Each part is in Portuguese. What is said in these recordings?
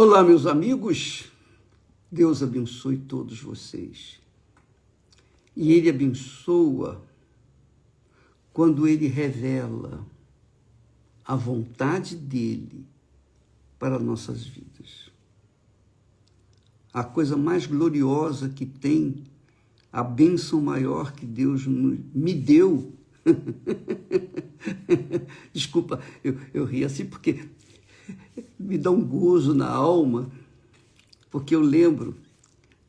Olá, meus amigos, Deus abençoe todos vocês. E Ele abençoa quando Ele revela a vontade dEle para nossas vidas. A coisa mais gloriosa que tem, a bênção maior que Deus me deu. Desculpa, eu ri assim porque me dá um gozo na alma, porque eu lembro,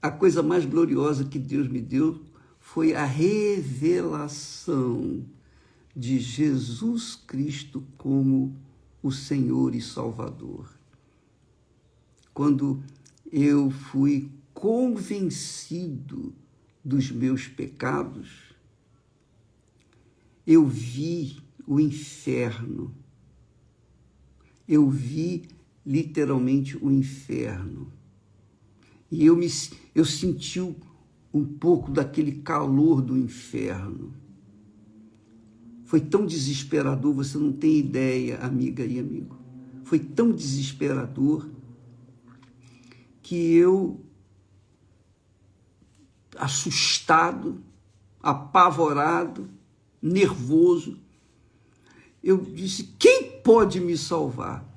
a coisa mais gloriosa que Deus me deu foi a revelação de Jesus Cristo como o Senhor e Salvador. Quando eu fui convencido dos meus pecados, eu vi o inferno. Eu vi literalmente o inferno. E eu senti um pouco daquele calor do inferno. Foi tão desesperador, você não tem ideia, amiga e amigo. Foi tão desesperador que eu, assustado, apavorado, nervoso, eu disse, quem pode me salvar?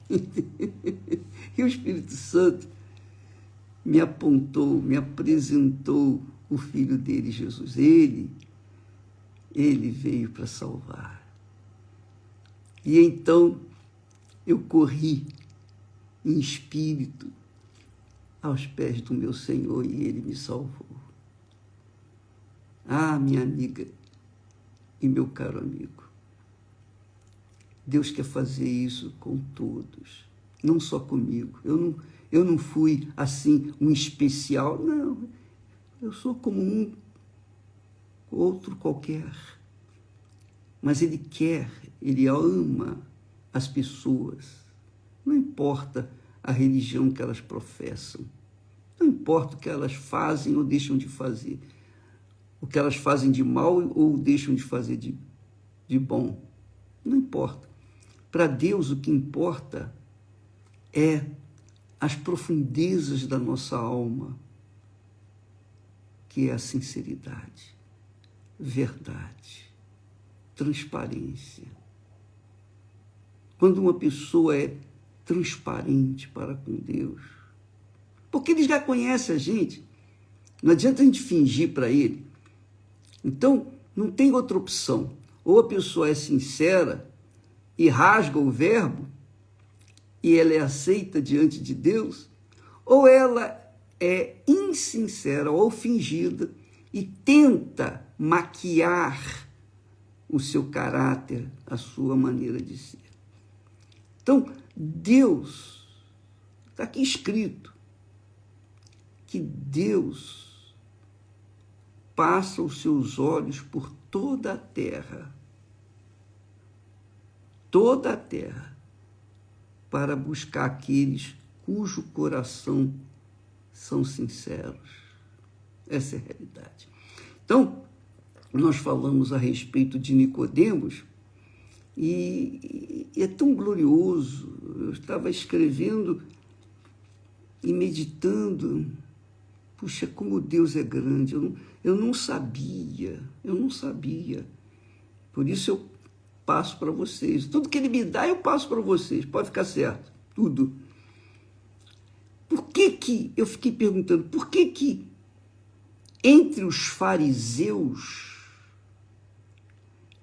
E o Espírito Santo me apontou, me apresentou o Filho dele, Jesus. Ele veio para salvar. E então eu corri em espírito aos pés do meu Senhor e Ele me salvou. Ah, minha amiga e meu caro amigo, Deus quer fazer isso com todos, não só comigo. Eu não fui, assim, um especial, não. Eu sou como um outro qualquer. Mas Ele quer, Ele ama as pessoas. Não importa a religião que elas professam. Não importa o que elas fazem ou deixam de fazer. O que elas fazem de mal ou deixam de fazer de bom. Não importa. Para Deus, o que importa é as profundezas da nossa alma, que é a sinceridade, verdade, transparência. Quando uma pessoa é transparente para com Deus, porque Ele já conhece a gente, não adianta a gente fingir para Ele. Então, não tem outra opção. Ou a pessoa é sincera e rasga o verbo, e ela é aceita diante de Deus, ou ela é insincera ou fingida e tenta maquiar o seu caráter, a sua maneira de ser. Então, Deus, está aqui escrito, que Deus passa os seus olhos por toda a terra, para buscar aqueles cujo coração são sinceros. Essa é a realidade. Então, nós falamos a respeito de Nicodemos e é tão glorioso. Eu estava escrevendo e meditando, puxa, como Deus é grande. Eu não sabia. Por isso eu passo para vocês. Tudo que Ele me dá, eu passo para vocês. Pode ficar certo. Tudo. Por que eu fiquei perguntando, por que entre os fariseus,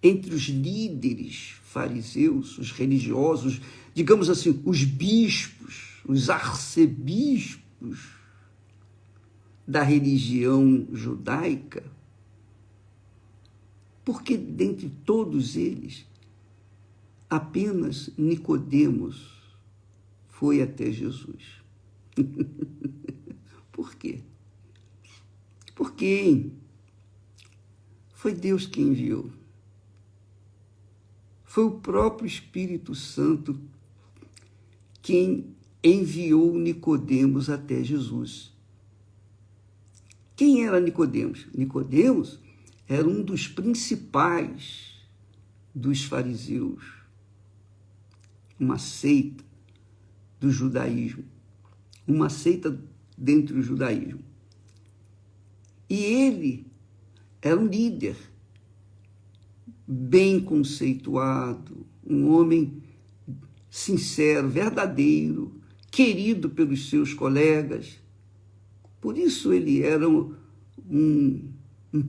entre os líderes fariseus, os religiosos, digamos assim, os bispos, os arcebispos da religião judaica, porque dentre todos eles, apenas Nicodemos foi até Jesus? Por quê? Porque foi Deus que enviou. Foi o próprio Espírito Santo quem enviou Nicodemos até Jesus. Quem era Nicodemos? Nicodemos era um dos principais dos fariseus, uma seita do judaísmo. uma seita dentro do judaísmo. E ele era um líder bem conceituado, um homem sincero, verdadeiro, querido pelos seus colegas. Por isso ele era um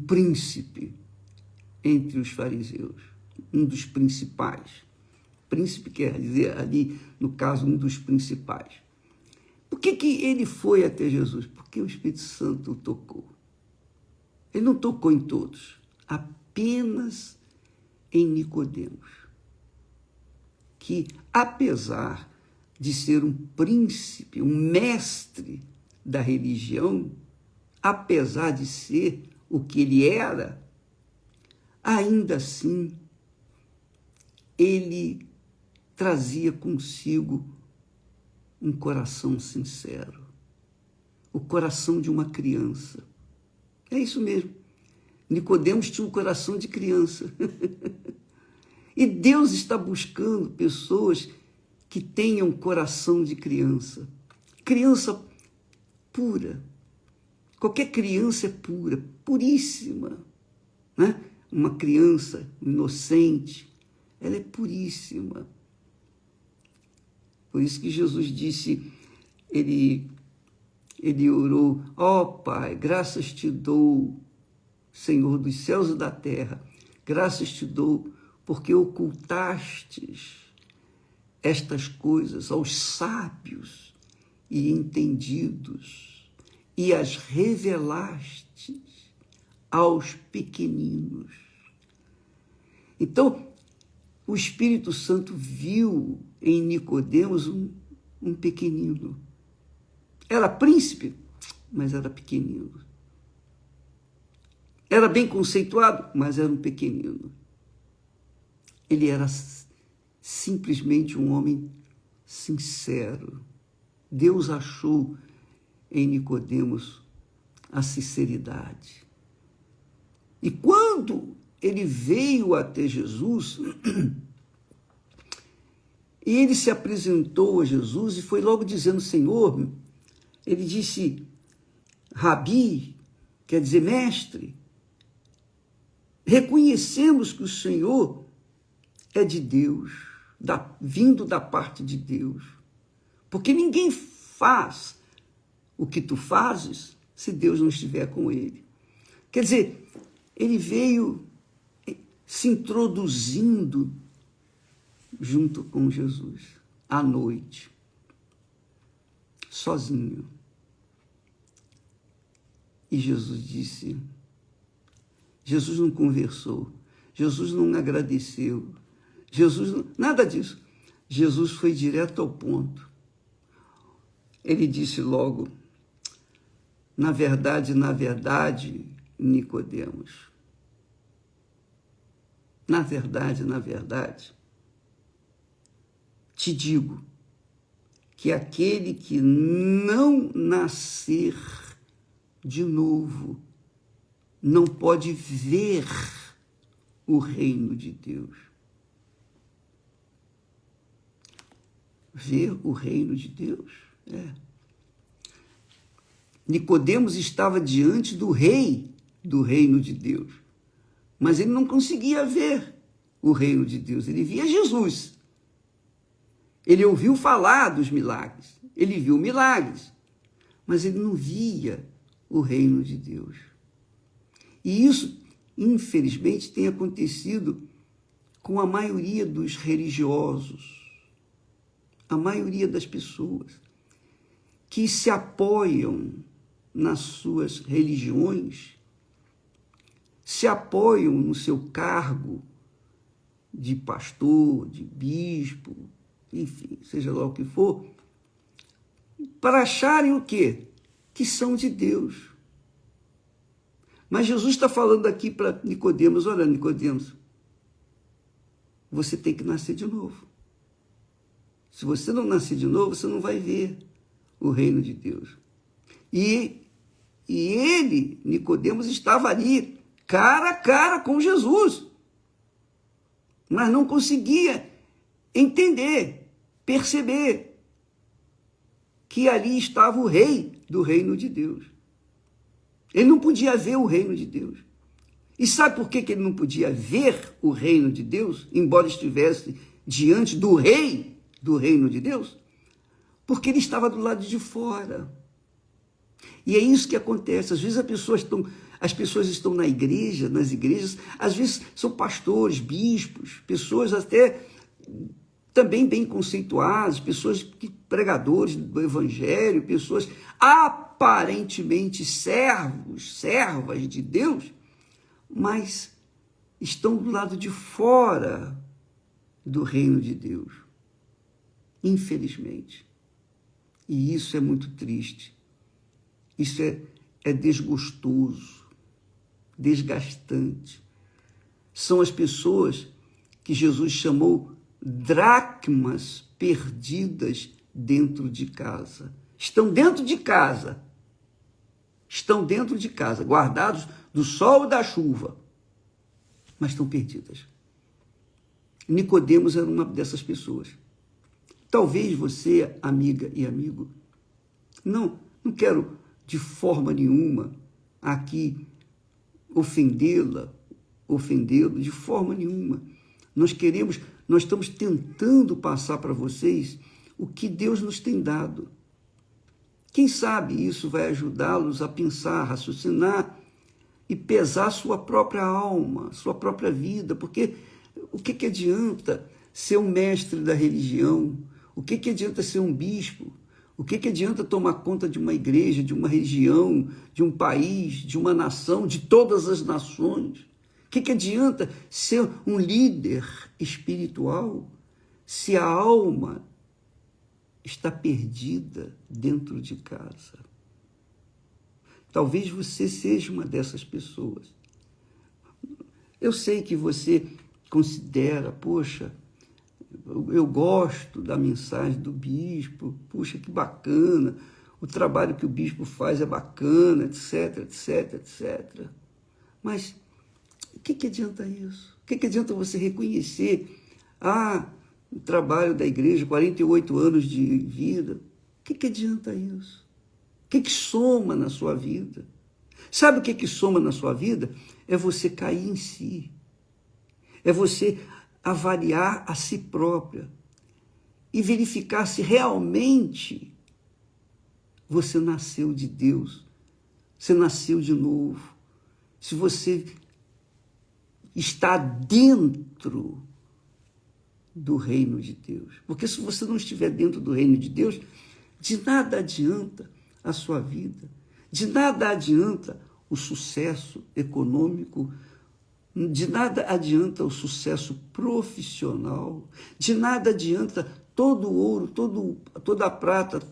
príncipe entre os fariseus, um dos principais. Príncipe quer dizer ali, no caso, um dos principais. Por que ele foi até Jesus? Porque o Espírito Santo o tocou. Ele não tocou em todos, apenas em Nicodemos, que apesar de ser um príncipe, um mestre da religião, apesar de ser o que ele era, ainda assim ele trazia consigo um coração sincero, o coração de uma criança. É isso mesmo. Nicodemos tinha um coração de criança. E Deus está buscando pessoas que tenham coração de criança. Criança pura. Qualquer criança é pura, puríssima, né? Uma criança inocente, ela é puríssima. Por isso que Jesus disse, ele orou, ó Pai, graças te dou, Senhor dos céus e da terra, graças te dou, porque ocultastes estas coisas aos sábios e entendidos e as revelastes aos pequeninos. Então, o Espírito Santo viu em Nicodemos um pequenino. Era príncipe, mas era pequenino. Era bem conceituado, mas era um pequenino. Ele era simplesmente um homem sincero. Deus achou em Nicodemos a sinceridade. E quando ele veio até Jesus, ele se apresentou a Jesus e foi logo dizendo, Senhor, ele disse, Rabi, quer dizer mestre, reconhecemos que o Senhor é de Deus, vindo da parte de Deus, porque ninguém faz o que tu fazes se Deus não estiver com ele. Quer dizer, ele veio se introduzindo junto com Jesus, à noite, sozinho. E Jesus disse, Jesus não conversou, Jesus não agradeceu, nada disso. Jesus foi direto ao ponto. Ele disse logo, na verdade, Nicodemos, na verdade, te digo que aquele que não nascer de novo não pode ver o reino de Deus. Ver o reino de Deus? É. Nicodemos estava diante do rei do reino de Deus, mas ele não conseguia ver o reino de Deus, ele via Jesus. Ele ouviu falar dos milagres, ele viu milagres, mas ele não via o reino de Deus. E isso, infelizmente, tem acontecido com a maioria dos religiosos, a maioria das pessoas que se apoiam nas suas religiões, se apoiam no seu cargo de pastor, de bispo, enfim, seja lá o que for, para acharem o quê? Que são de Deus. Mas Jesus está falando aqui para Nicodemos, olha, Nicodemos, você tem que nascer de novo. Se você não nascer de novo, você não vai ver o reino de Deus. E ele, Nicodemos, estava ali, cara a cara com Jesus, mas não conseguia entender, perceber. que ali estava o rei do reino de Deus. Ele não podia ver o reino de Deus. E sabe por que ele não podia ver o reino de Deus, embora estivesse diante do rei do reino de Deus? Porque ele estava do lado de fora. E é isso que acontece. Às vezes as pessoas estão na igreja, nas igrejas, às vezes são pastores, bispos, pessoas até também bem conceituadas, pessoas pregadores do evangelho, pessoas aparentemente servas de Deus, mas estão do lado de fora do reino de Deus, infelizmente. E isso é muito triste, isso é desgostoso, desgastante. São as pessoas que Jesus chamou dracmas perdidas dentro de casa. Estão dentro de casa, guardados do sol e da chuva, mas estão perdidas. Nicodemos era uma dessas pessoas. Talvez você, amiga e amigo, não quero de forma nenhuma aqui ofendê-lo, de forma nenhuma. Nós estamos tentando passar para vocês o que Deus nos tem dado. Quem sabe isso vai ajudá-los a pensar, raciocinar e pesar sua própria alma, sua própria vida, porque o que adianta ser um mestre da religião? O que adianta ser um bispo? O que adianta tomar conta de uma igreja, de uma região, de um país, de uma nação, de todas as nações? O que adianta ser um líder espiritual se a alma está perdida dentro de casa? Talvez você seja uma dessas pessoas. Eu sei que você considera, poxa, eu gosto da mensagem do bispo, puxa, que bacana, o trabalho que o bispo faz é bacana, etc, etc, etc. Mas o que adianta isso? O que adianta você reconhecer o trabalho da igreja, 48 anos de vida? O que adianta isso? O que soma na sua vida? Sabe o que soma na sua vida? É você cair em si. É você avaliar a si própria e verificar se realmente você nasceu de Deus, você nasceu de novo, se você está dentro do reino de Deus. Porque se você não estiver dentro do reino de Deus, de nada adianta a sua vida, de nada adianta o sucesso econômico, de nada adianta o sucesso profissional, de nada adianta todo o ouro, toda a prata,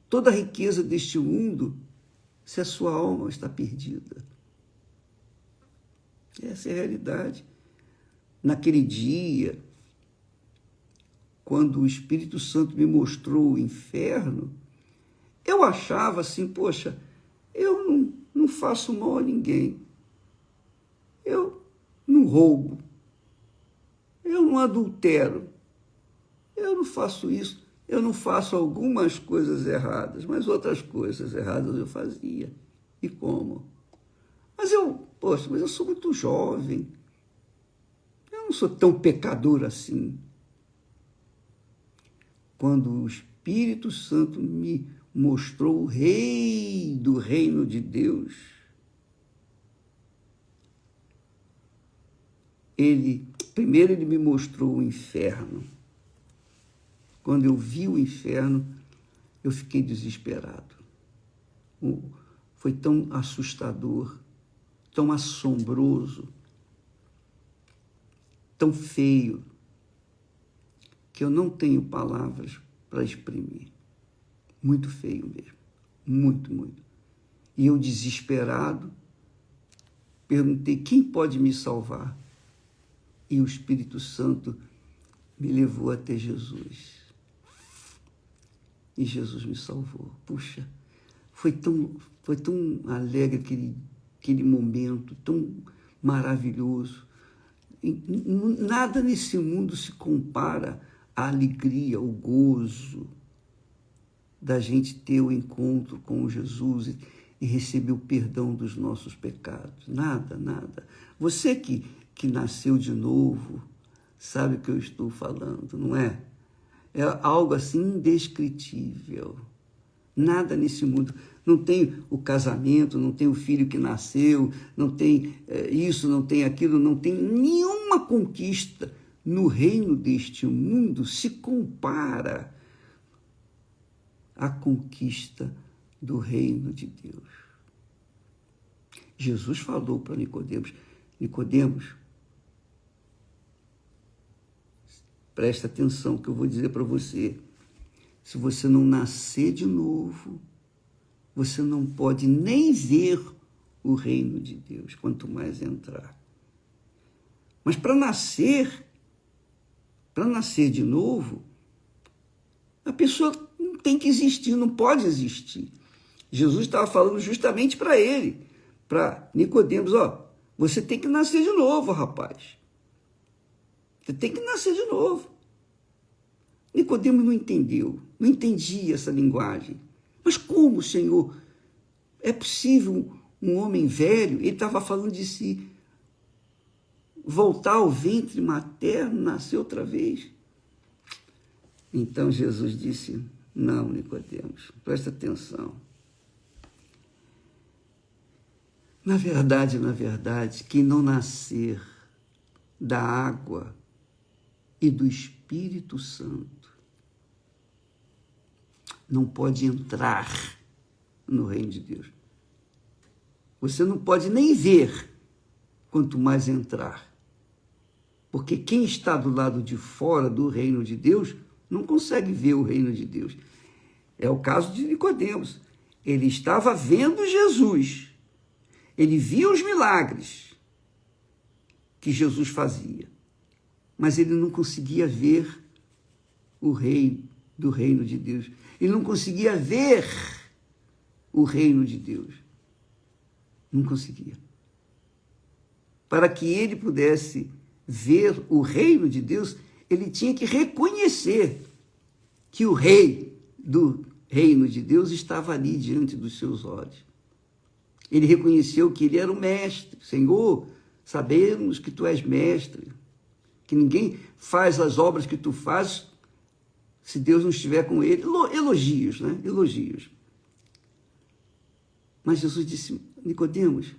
toda a riqueza deste mundo, se a sua alma está perdida. Essa é a realidade. Naquele dia, quando o Espírito Santo me mostrou o inferno, eu achava assim, poxa, eu não faço mal a ninguém. Eu não roubo. Eu não adultero. Eu não faço isso. Eu não faço algumas coisas erradas, mas outras coisas erradas eu fazia. E como? Mas eu sou muito jovem. Eu não sou tão pecador assim. Quando o Espírito Santo me mostrou o rei do reino de Deus, primeiro ele me mostrou o inferno. Quando eu vi o inferno, eu fiquei desesperado. Foi tão assustador, tão assombroso, tão feio, que eu não tenho palavras para exprimir. Muito feio mesmo, muito, muito. E eu, desesperado, perguntei, quem pode me salvar? E o Espírito Santo me levou até Jesus. E Jesus me salvou. Puxa, foi tão alegre aquele momento, tão maravilhoso. Nada nesse mundo se compara à alegria, ao gozo da gente ter o encontro com Jesus e receber o perdão dos nossos pecados. Nada, nada. Você que nasceu de novo, sabe o que eu estou falando, não é? É algo assim indescritível. Nada nesse mundo. Não tem o casamento, não tem o filho que nasceu, não tem isso, não tem aquilo, não tem nenhuma conquista no reino deste mundo se compara à conquista do reino de Deus. Jesus falou para Nicodemos, Nicodemos, presta atenção que eu vou dizer para você, se você não nascer de novo, você não pode nem ver o reino de Deus, quanto mais entrar. Mas para nascer de novo, a pessoa não tem que existir, não pode existir. Jesus estava falando justamente para ele, para Nicodemos, você tem que nascer de novo, rapaz. Você tem que nascer de novo. Nicodemos não entendeu, não entendia essa linguagem. Mas como, Senhor? É possível um homem velho, ele estava falando de si, voltar ao ventre materno, nascer outra vez? Então Jesus disse, não, Nicodemos, presta atenção. Na verdade, quem não nascer da água e do Espírito Santo não pode entrar no reino de Deus. Você não pode nem ver, quanto mais entrar. Porque quem está do lado de fora do reino de Deus não consegue ver o reino de Deus. É o caso de Nicodemos. Ele estava vendo Jesus. Ele via os milagres que Jesus fazia. Mas ele não conseguia ver o reino do reino de Deus. Ele não conseguia ver o reino de Deus. Não conseguia. Para que ele pudesse ver o reino de Deus, ele tinha que reconhecer que o rei do reino de Deus estava ali diante dos seus olhos. Ele reconheceu que ele era o mestre. Senhor, sabemos que tu és mestre, que ninguém faz as obras que tu fazes se Deus não estiver com ele. Elogios, né? Elogios. Mas Jesus disse, Nicodemos,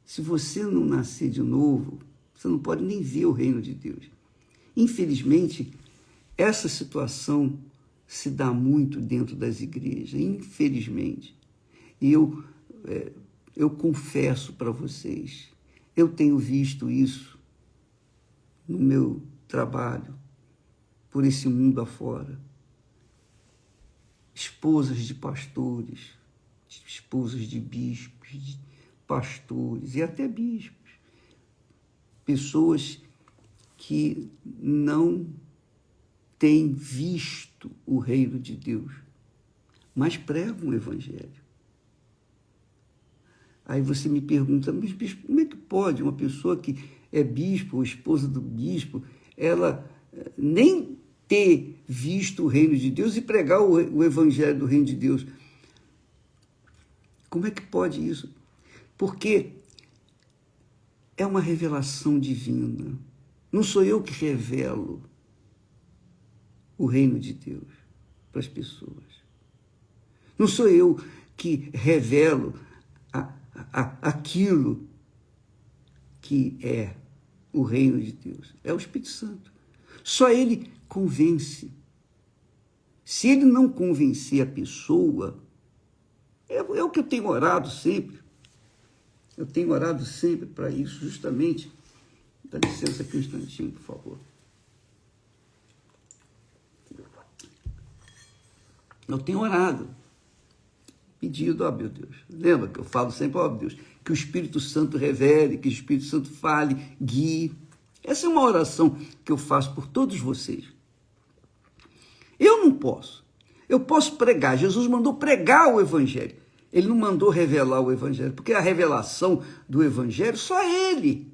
se você não nascer de novo, você não pode nem ver o reino de Deus. Infelizmente, essa situação se dá muito dentro das igrejas, infelizmente. E eu confesso para vocês, eu tenho visto isso no meu trabalho, por esse mundo afora. Esposas de pastores, esposas de bispos, de pastores e até bispos. Pessoas que não têm visto o reino de Deus, mas pregam o evangelho. Aí você me pergunta, mas bispo, como é que pode uma pessoa que é bispo ou esposa do bispo, ela nem ter visto o reino de Deus e pregar o evangelho do reino de Deus? Como é que pode isso? Porque é uma revelação divina. Não sou eu que revelo o reino de Deus para as pessoas. Não sou eu que revelo aquilo que é o reino de Deus. É o Espírito Santo. Só ele convence. Se ele não convencer a pessoa, é o que eu tenho orado sempre. Eu tenho orado sempre para isso, justamente. Dá licença aqui um instantinho, por favor. Eu tenho orado, pedido, meu Deus. Lembra que eu falo sempre, meu Deus, que o Espírito Santo revele, que o Espírito Santo fale, guie. Essa é uma oração que eu faço por todos vocês. Eu não posso. Eu posso pregar. Jesus mandou pregar o Evangelho. Ele não mandou revelar o Evangelho, porque a revelação do Evangelho só ele.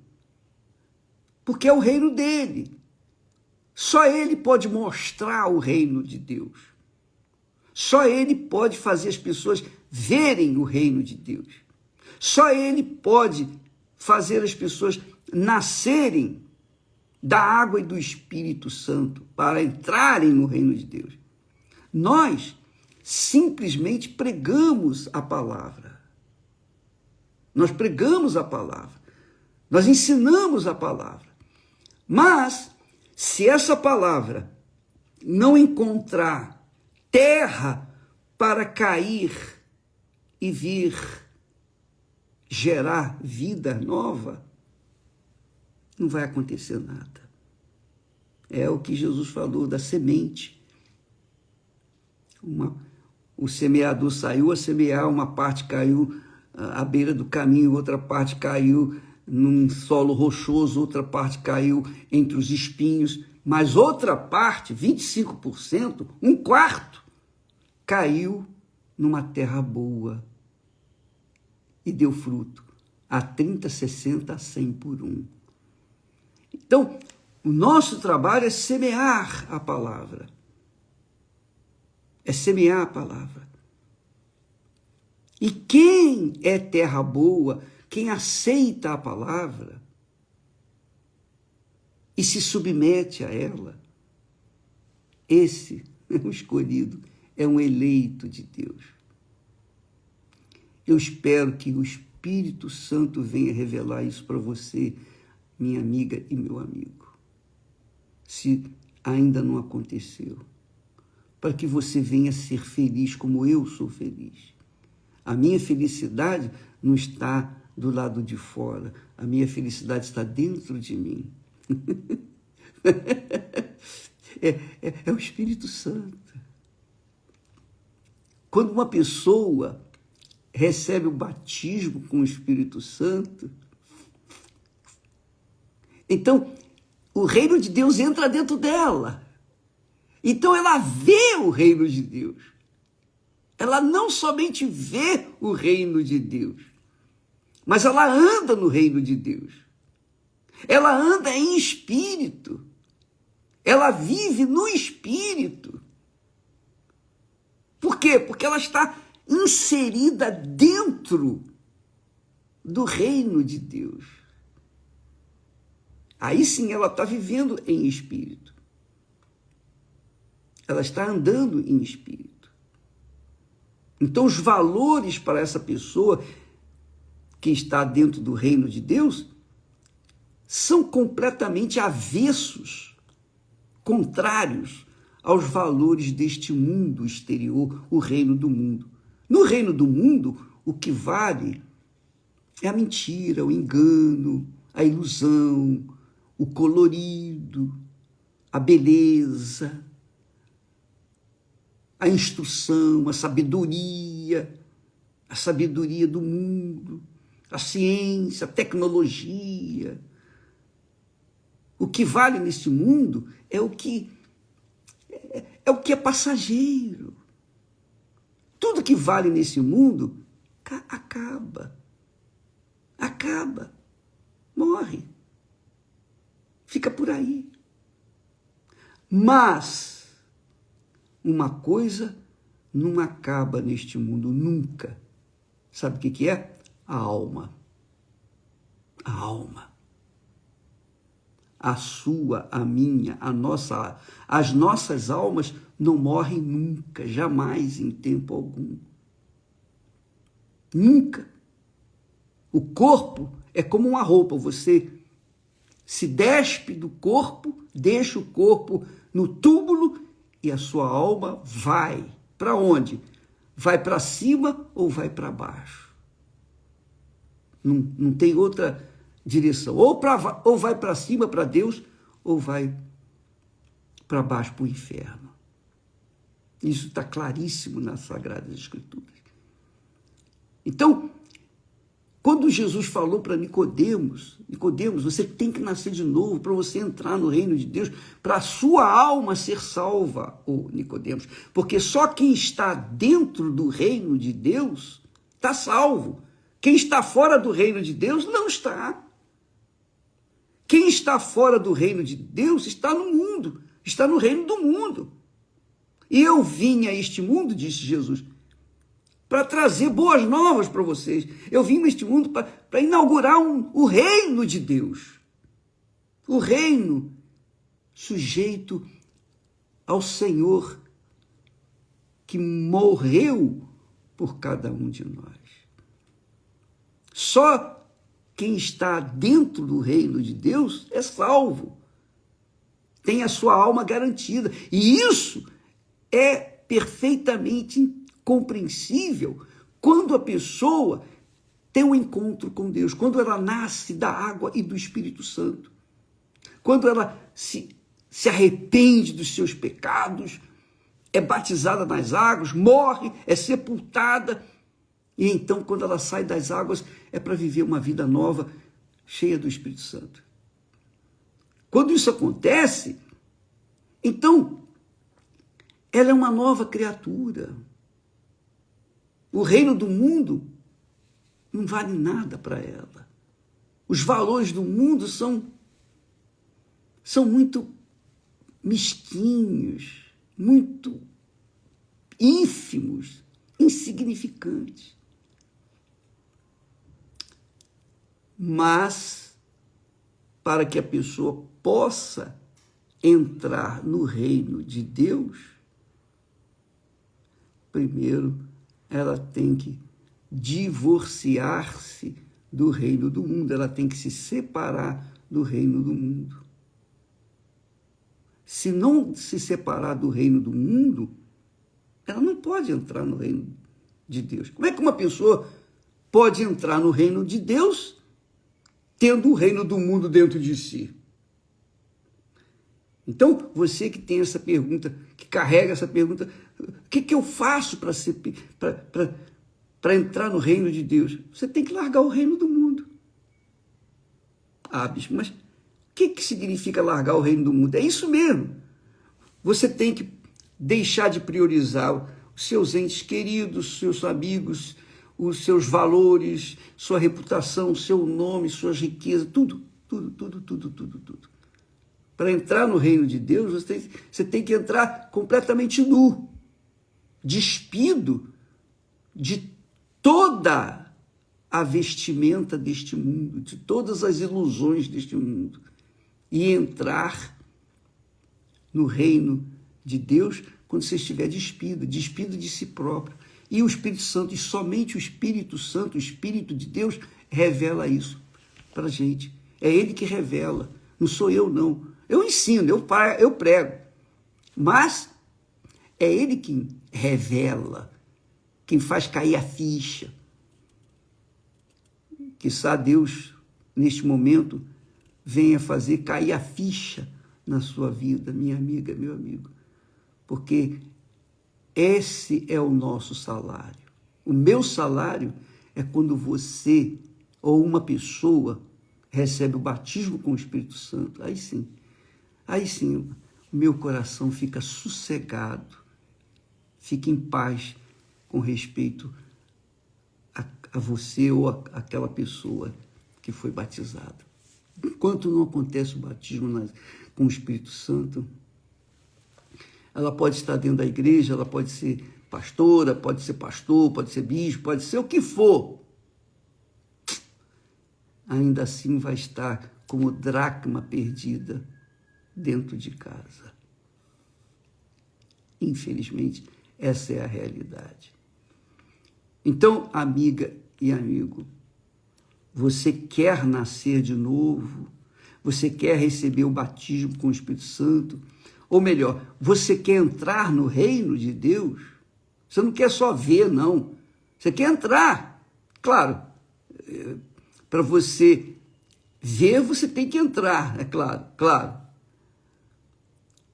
Porque é o reino dele. Só ele pode mostrar o reino de Deus. Só Ele pode fazer as pessoas verem o reino de Deus. Só Ele pode fazer as pessoas nascerem da água e do Espírito Santo para entrarem no reino de Deus. Nós simplesmente pregamos a palavra. Nós pregamos a palavra. Nós ensinamos a palavra. Mas, se essa palavra não encontrar terra para cair e vir gerar vida nova, não vai acontecer nada. É o que Jesus falou da semente. O semeador saiu a semear, uma parte caiu à beira do caminho, outra parte caiu num solo rochoso, outra parte caiu entre os espinhos, mas outra parte, 25%, um quarto, caiu numa terra boa e deu fruto a 30, 60, a 100 por um. Então, o nosso trabalho é semear a palavra. É semear a palavra. E quem é terra boa, quem aceita a palavra e se submete a ela, esse é um escolhido, é um eleito de Deus. Eu espero que o Espírito Santo venha revelar isso para você, minha amiga e meu amigo. Se ainda não aconteceu, para que você venha ser feliz como eu sou feliz. A minha felicidade não está do lado de fora, a minha felicidade está dentro de mim. É o Espírito Santo. Quando uma pessoa recebe o batismo com o Espírito Santo, então o reino de Deus entra dentro dela. Então ela vê o reino de Deus. Ela não somente vê o reino de Deus, mas ela anda no reino de Deus. Ela anda em espírito. Ela vive no espírito. Por quê? Porque ela está inserida dentro do reino de Deus. Aí sim ela está vivendo em espírito. Ela está andando em espírito. Então os valores para essa pessoa que está dentro do reino de Deus são completamente avessos, contrários aos valores deste mundo exterior, o reino do mundo. No reino do mundo, o que vale é a mentira, o engano, a ilusão, o colorido, a beleza, a instrução, a sabedoria do mundo, a ciência, a tecnologia. O que vale neste mundo é o que é passageiro. Tudo que vale nesse mundo acaba, morre, fica por aí. Mas uma coisa não acaba neste mundo nunca. Sabe o que é? A alma. A alma. A sua, a minha, as nossas almas não morrem nunca, jamais, em tempo algum. Nunca. O corpo é como uma roupa, você se despe do corpo, deixa o corpo no túmulo e a sua alma vai. Para onde? Vai para cima ou vai para baixo? Não tem outra direção. Ou vai para cima, para Deus, ou vai para baixo, para o inferno. Isso está claríssimo nas Sagradas Escrituras. Então, quando Jesus falou para Nicodemos, você tem que nascer de novo para você entrar no reino de Deus, para a sua alma ser salva, ô Nicodemos, porque só quem está dentro do reino de Deus está salvo. Quem está fora do reino de Deus não está. Quem está fora do reino de Deus está no mundo, está no reino do mundo. E eu vim a este mundo, disse Jesus, para trazer boas novas para vocês. Eu vim a este mundo para inaugurar o reino de Deus. O reino sujeito ao Senhor que morreu por cada um de nós. Só quem está dentro do reino de Deus é salvo. Tem a sua alma garantida. E isso é perfeitamente compreensível quando a pessoa tem um encontro com Deus, quando ela nasce da água e do Espírito Santo, quando ela se arrepende dos seus pecados, é batizada nas águas, morre, é sepultada, e então quando ela sai das águas é para viver uma vida nova, cheia do Espírito Santo. Quando isso acontece, então ela é uma nova criatura. O reino do mundo não vale nada para ela. Os valores do mundo são muito mesquinhos, muito ínfimos, insignificantes. Mas, para que a pessoa possa entrar no reino de Deus, primeiro ela tem que divorciar-se do reino do mundo, ela tem que se separar do reino do mundo. Se não se separar do reino do mundo, ela não pode entrar no reino de Deus. Como é que uma pessoa pode entrar no reino de Deus tendo o reino do mundo dentro de si? Então, você que tem essa pergunta, que carrega essa pergunta, o que eu faço para entrar no reino de Deus? Você tem que largar o reino do mundo. Ah, bispo, mas o que significa largar o reino do mundo? É isso mesmo. Você tem que deixar de priorizar os seus entes queridos, seus amigos, os seus valores, sua reputação, seu nome, suas riquezas, tudo. Para entrar no reino de Deus, você tem que entrar completamente nu, despido de toda a vestimenta deste mundo, de todas as ilusões deste mundo, e entrar no reino de Deus quando você estiver despido de si próprio. E o Espírito Santo, e somente o Espírito Santo, o Espírito de Deus, revela isso para a gente. É Ele que revela, não sou eu, não. Eu ensino, eu prego, mas é Ele quem revela, quem faz cair a ficha. Quiçá Deus, neste momento, venha fazer cair a ficha na sua vida, minha amiga, meu amigo, porque esse é o nosso salário. O meu salário é quando você ou uma pessoa recebe o batismo com o Espírito Santo. Aí sim, o meu coração fica sossegado, fica em paz com respeito a você ou aquela pessoa que foi batizada. Enquanto não acontece o batismo com o Espírito Santo, ela pode estar dentro da igreja, ela pode ser pastora, pode ser pastor, pode ser bispo, pode ser o que for. Ainda assim vai estar como dracma perdida dentro de casa. Infelizmente, essa é a realidade. Então, amiga e amigo, você quer nascer de novo? Você quer receber o batismo com o Espírito Santo? Ou melhor, você quer entrar no reino de Deus? Você não quer só ver, não. Você quer entrar. Claro, para você ver, você tem que entrar, é claro.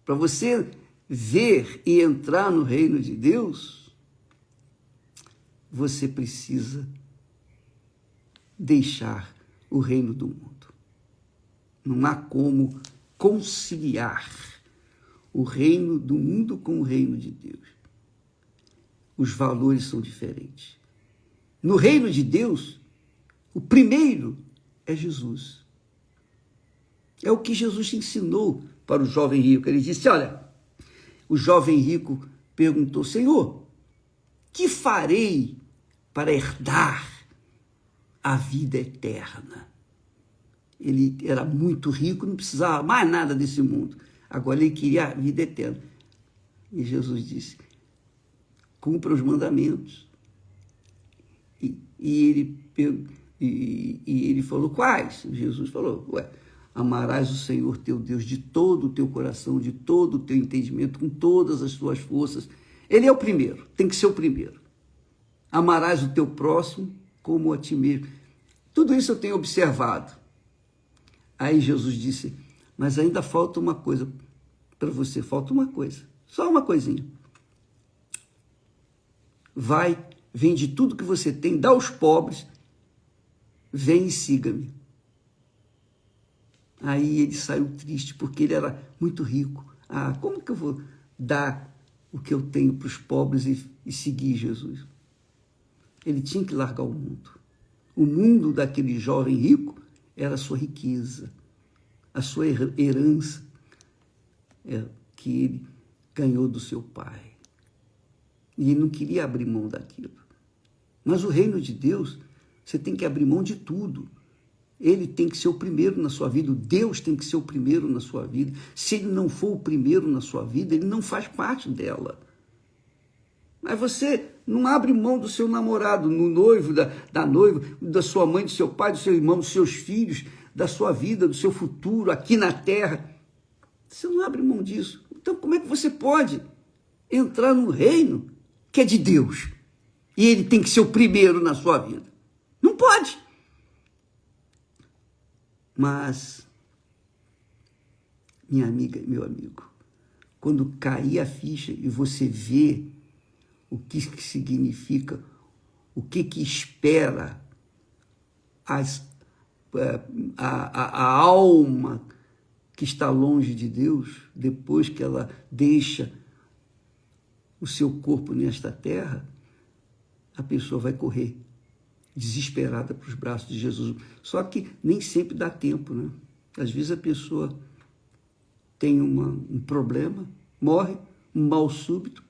Para você ver e entrar no reino de Deus, você precisa deixar o reino do mundo. Não há como conciliar o reino do mundo com o reino de Deus. Os valores são diferentes. No reino de Deus, o primeiro é Jesus. É o que Jesus ensinou para o jovem rico. Ele disse, olha, o jovem rico perguntou: Senhor, que farei para herdar a vida eterna? Ele era muito rico, não precisava mais nada desse mundo. Agora ele queria a vida eterna. E Jesus disse: cumpra os mandamentos. E ele falou: quais? Jesus falou: amarás o Senhor teu Deus de todo o teu coração, de todo o teu entendimento, com todas as tuas forças. Ele é o primeiro, tem que ser o primeiro. Amarás o teu próximo como a ti mesmo. Tudo isso eu tenho observado. Aí Jesus disse: mas ainda falta uma coisa para você, falta uma coisa, só uma coisinha. Vai, vende tudo que você tem, dá aos pobres, vem e siga-me. Aí ele saiu triste, porque ele era muito rico. Como que eu vou dar o que eu tenho para os pobres e seguir Jesus? Ele tinha que largar o mundo. O mundo daquele jovem rico era a sua riqueza, a sua herança, que ele ganhou do seu pai. E ele não queria abrir mão daquilo. Mas o reino de Deus, você tem que abrir mão de tudo. Ele tem que ser o primeiro na sua vida, Deus tem que ser o primeiro na sua vida. Se ele não for o primeiro na sua vida, ele não faz parte dela. Mas você não abre mão do seu namorado, no noivo, da noiva, da sua mãe, do seu pai, do seu irmão, dos seus filhos, da sua vida, do seu futuro aqui na terra. Você não abre mão disso. Então, como é que você pode entrar no reino que é de Deus? E ele tem que ser o primeiro na sua vida. Não pode. Mas, minha amiga e meu amigo, quando cair a ficha e você vê o que significa, o que espera a alma que está longe de Deus, depois que ela deixa o seu corpo nesta terra, a pessoa vai correr desesperada para os braços de Jesus. Só que nem sempre dá tempo, né? Às vezes a pessoa tem um problema, morre, um mal súbito,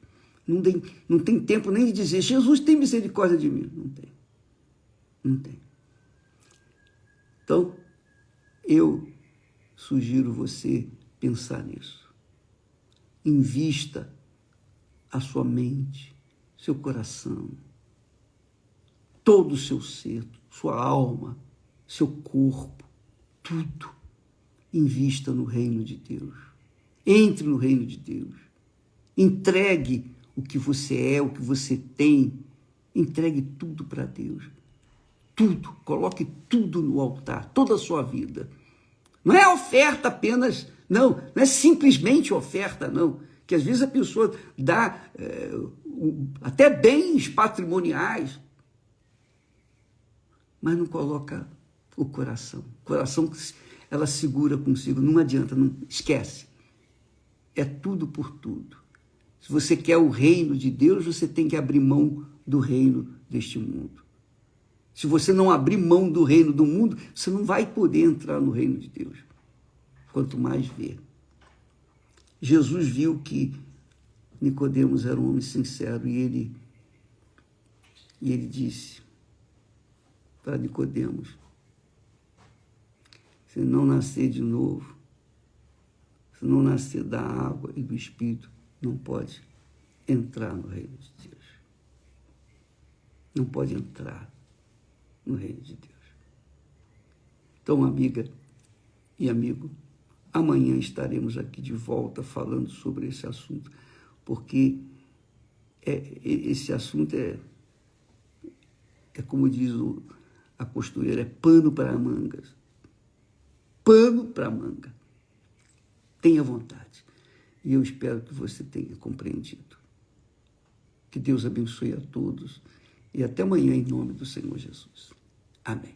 não tem tempo nem de dizer: Jesus, tem misericórdia de mim. Não tem. Então, eu sugiro você pensar nisso. Invista a sua mente, seu coração, todo o seu ser, sua alma, seu corpo, tudo. Invista no reino de Deus. Entre no reino de Deus. Entregue o que você é, o que você tem. Entregue tudo para Deus. Tudo. Coloque tudo no altar, toda a sua vida. Não é oferta apenas, não é simplesmente oferta, não. Que às vezes a pessoa dá até bens patrimoniais, mas não coloca o coração. O coração ela segura consigo, não adianta, não esquece. É tudo por tudo. Se você quer o reino de Deus, você tem que abrir mão do reino deste mundo. Se você não abrir mão do reino do mundo, você não vai poder entrar no reino de Deus. Quanto mais ver. Jesus viu que Nicodemos era um homem sincero e ele disse para Nicodemos: se não nascer de novo, se não nascer da água e do Espírito, não pode entrar no reino de Deus. Não pode entrar no reino de Deus. Então, amiga e amigo, amanhã estaremos aqui de volta falando sobre esse assunto, porque esse assunto é como diz a costureira, é pano para mangas. Pano para manga. Tenha vontade. E eu espero que você tenha compreendido. Que Deus abençoe a todos. E até amanhã, em nome do Senhor Jesus. Amém.